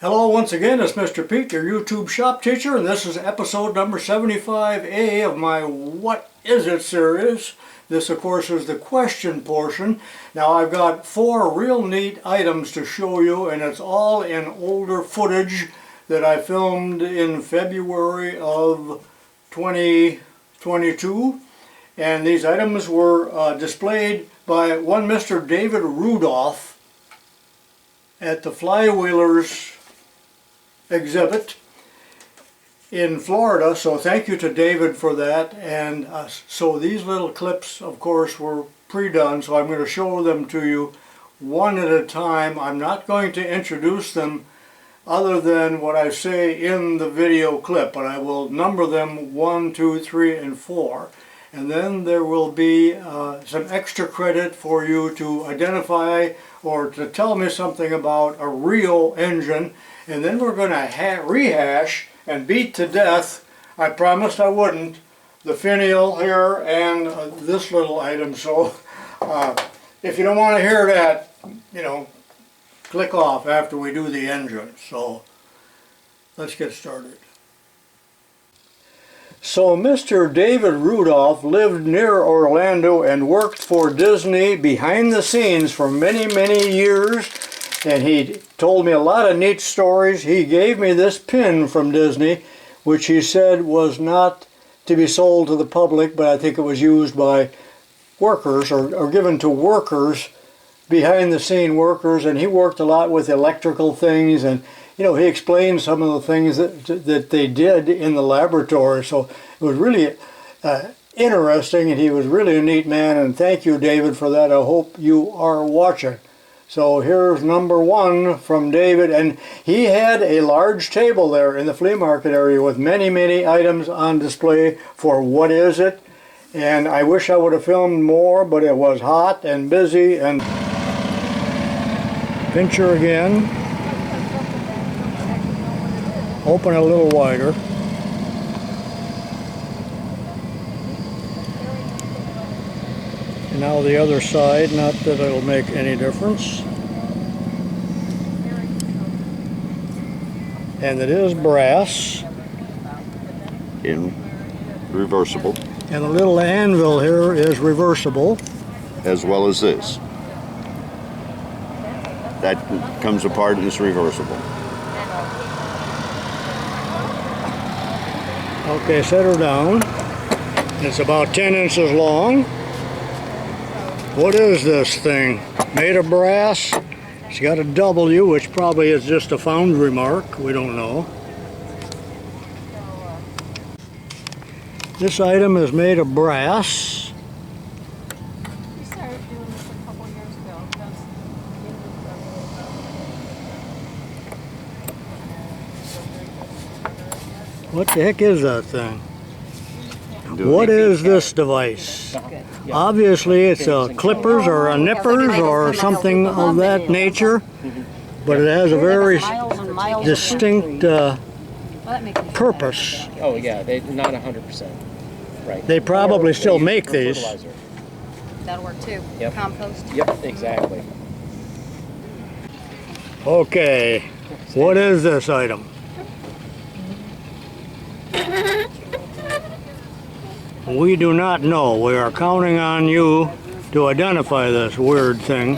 Hello once again, it's Mr. Pete, your YouTube shop teacher, and this is episode number 75A of my What Is It series. This, of course, is the question portion. Now, I've got 4 real neat items to show you, and it's all in older footage that I filmed in February of 2022. And these items were displayed by one Mr. David Rudolph at the Flywheelers exhibit in Florida, so thank you to David for that. And so these little clips, of course, were pre-done, so I'm going to show them to you one at a time. I'm not going to introduce them other than what I say in the video clip, but I will number them 1, 2, 3, and 4. And then there will be some extra credit for you to identify or to tell me something about a real engine. And then we're going to rehash and beat to death, I promised I wouldn't, the finial here and this little item. So if you don't want to hear that, you know, click off after we do the engine. So let's get started. So Mr. David Rudolph lived near Orlando and worked for Disney behind the scenes for many, many years. And he told me a lot of neat stories. He gave me this pin from Disney, which he said was not to be sold to the public, but I think it was used by workers or given to workers, behind the scene workers. And he worked a lot with electrical things, and you know, he explained some of the things that they did in the laboratory. So it was really interesting, and he was really a neat man. And thank you, David, for that. I hope you are watching. So here's number 1 from David, and he had a large table there in the flea market area with many, many items on display for What Is It? And I wish I would have filmed more, but it was hot and busy. And pincher again. Open a little wider. And now the other side, not that it'll make any difference. And it is brass. In reversible. And the little anvil here is reversible. As well as this. That comes apart and is reversible. Okay, set her down. It's about 10 inches long. What is this thing? Made of brass. It's got a W, which probably is just a foundry mark. We don't know. This item is made of brass. We started doing this a couple years ago. What the heck is that thing? What is this device? Obviously it's a clippers or a nippers or something of that nature, but it has a very distinct purpose. Oh yeah, they not 100%. Right. They probably still make these. Fertilizer. That'll work too. Yep. Compost. Yep, exactly. Okay, what is this item? We do not know. We are counting on you to identify this weird thing.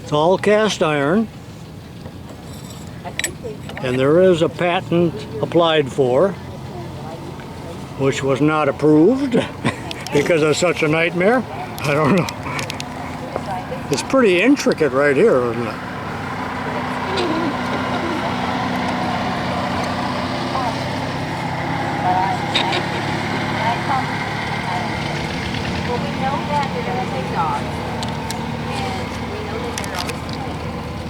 It's all cast iron, and there is a patent applied for, which was not approved because of such a nightmare. I don't know. It's pretty intricate right here, isn't it? Well, we know that they're going to take dogs, and we know that they're always clean.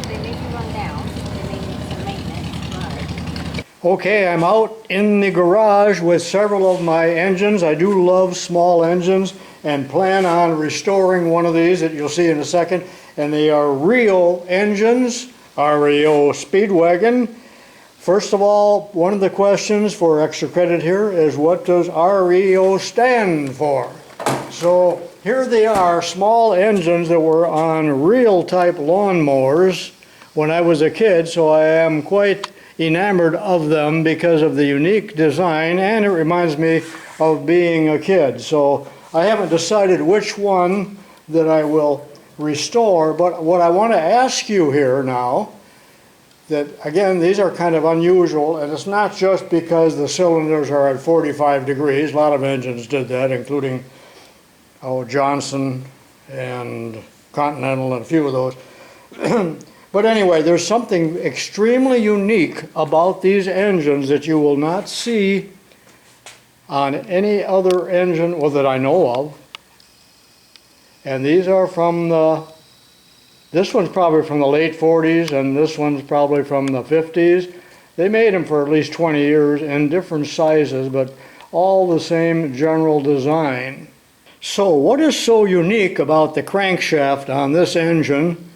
They make you run down. They may need some maintenance, but... Okay, I'm out in the garage with several of my engines. I do love small engines and plan on restoring one of these that you'll see in a second. And they are real engines, REO Speedwagon. First of all, one of the questions for extra credit here is, what does REO stand for? So Here they are, small engines that were on real type lawnmowers when I was a kid, so I am quite enamored of them because of the unique design, and it reminds me of being a kid. So I haven't decided which one that I will restore, but what I want to ask you here now, that again, these are kind of unusual, and it's not just because the cylinders are at 45 degrees. A lot of engines did that, including Johnson and Continental and a few of those. But anyway, there's something extremely unique about these engines that you will not see on any other engine, well, that I know of. And these are from this one's probably from the late 40s, and this one's probably from the 50s. They made them for at least 20 years in different sizes, but all the same general design. So what is so unique about the crankshaft on this engine?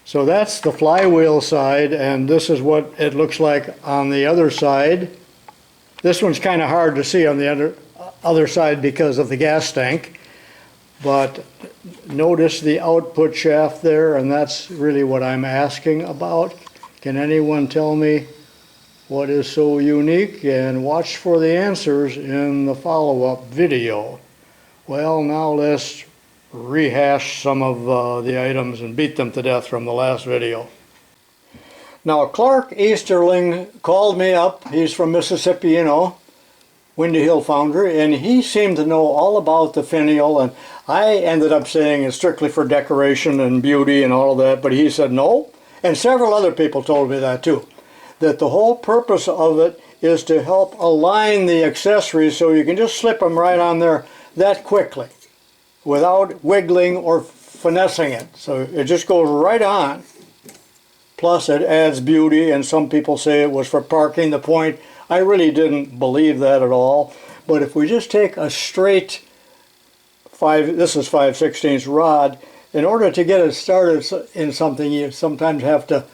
So that's the flywheel side, and this is what it looks like on the other side. This one's kind of hard to see on the other side because of the gas tank, but notice the output shaft there, and that's really what I'm asking about. Can anyone tell me what is so unique? And watch for the answers in the follow-up video. Well, now let's rehash some of the items and beat them to death from the last video. Now, Clark Easterling called me up. He's from Mississippi, you know, Windy Hill Foundry, and he seemed to know all about the finial, and I ended up saying it's strictly for decoration and beauty and all of that, but he said no, and several other people told me that too, that the whole purpose of it is to help align the accessories so you can just slip them right on there that quickly, without wiggling or finessing it. So it just goes right on. Plus it adds beauty, and some people say it was for parking the point. I really didn't believe that at all. But if we just take a straight this is 5/16 rod, in order to get it started in something, you sometimes have to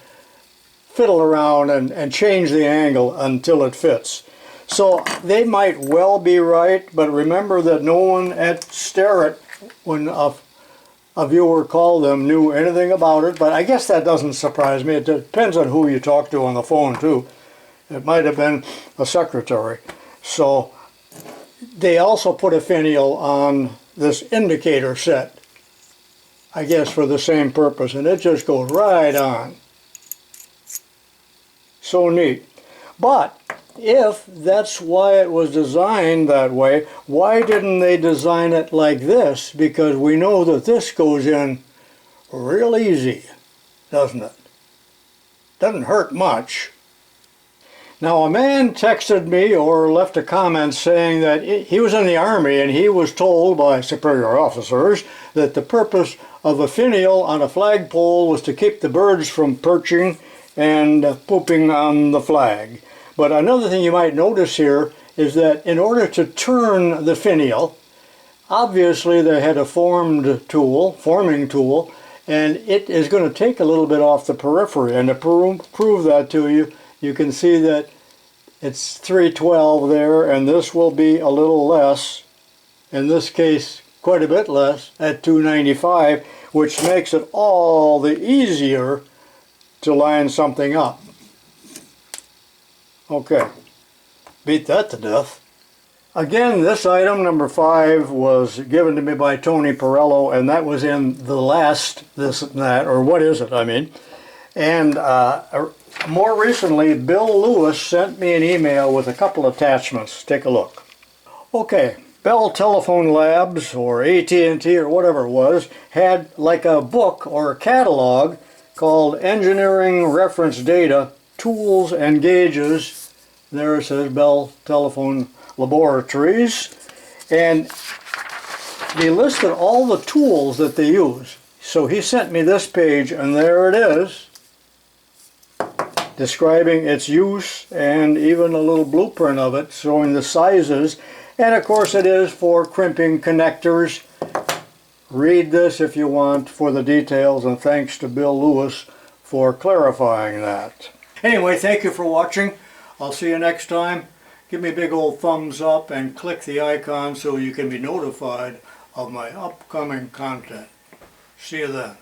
fiddle around and change the angle until it fits. So they might well be right, but remember that no one at Starrett, when a viewer called them, knew anything about it. But I guess that doesn't surprise me. It depends on who you talk to on the phone too. It might have been a secretary. So they also put a finial on this indicator set, I guess for the same purpose, and it just goes right on. So neat. But if that's why it was designed that way, why didn't they design it like this? Because we know that this goes in real easy, doesn't it? Doesn't hurt much. Now, a man texted me or left a comment saying that he was in the Army and he was told by superior officers that the purpose of a finial on a flagpole was to keep the birds from perching and pooping on the flag. But another thing you might notice here is that in order to turn the finial, obviously they had a forming tool, and it is going to take a little bit off the periphery. And to prove that to you, you can see that it's 312 there, and this will be a little less, in this case quite a bit less, at 295, which makes it all the easier to line something up. Okay, beat that to death. Again, this item, number 5, was given to me by Tony Perello, and that was in the last this and that, or what is it, I mean. And more recently, Bill Lewis sent me an email with a couple attachments. Take a look. Okay, Bell Telephone Labs, or AT&T, or whatever it was, had like a book or a catalog called Engineering Reference Data, Tools and Gauges. There it says Bell Telephone Laboratories, and they listed all the tools that they use. So he sent me this page, and there it is, describing its use and even a little blueprint of it showing the sizes, and of course it is for crimping connectors. Read this if you want for the details, and thanks to Bill Lewis for clarifying that. Anyway, thank you for watching. I'll see you next time. give me a big old thumbs up and click the icon so you can be notified of my upcoming content. See you then.